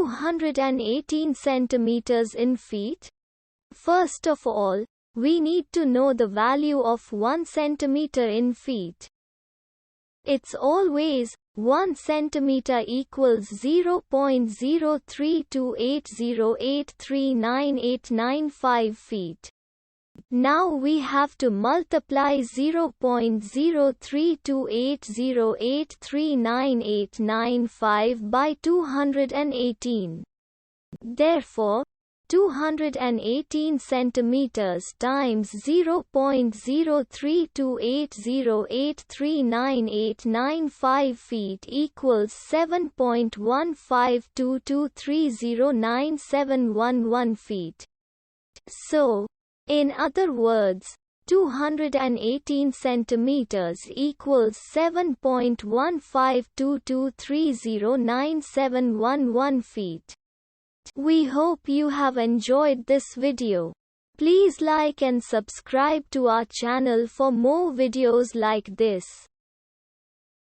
218 centimeters in feet? First of all, we need to know the value of 1 centimeter in feet. It's always 1 centimeter equals 0.03280839895 feet. Now we have to multiply 0.03280839895 by 218. Therefore, 218 centimeters times 0.03280839895 feet equals 7.1522309711 feet. So, in other words, 218 centimeters equals 7.1522309711 feet. We hope you have enjoyed this video. Please like and subscribe to our channel for more videos like this.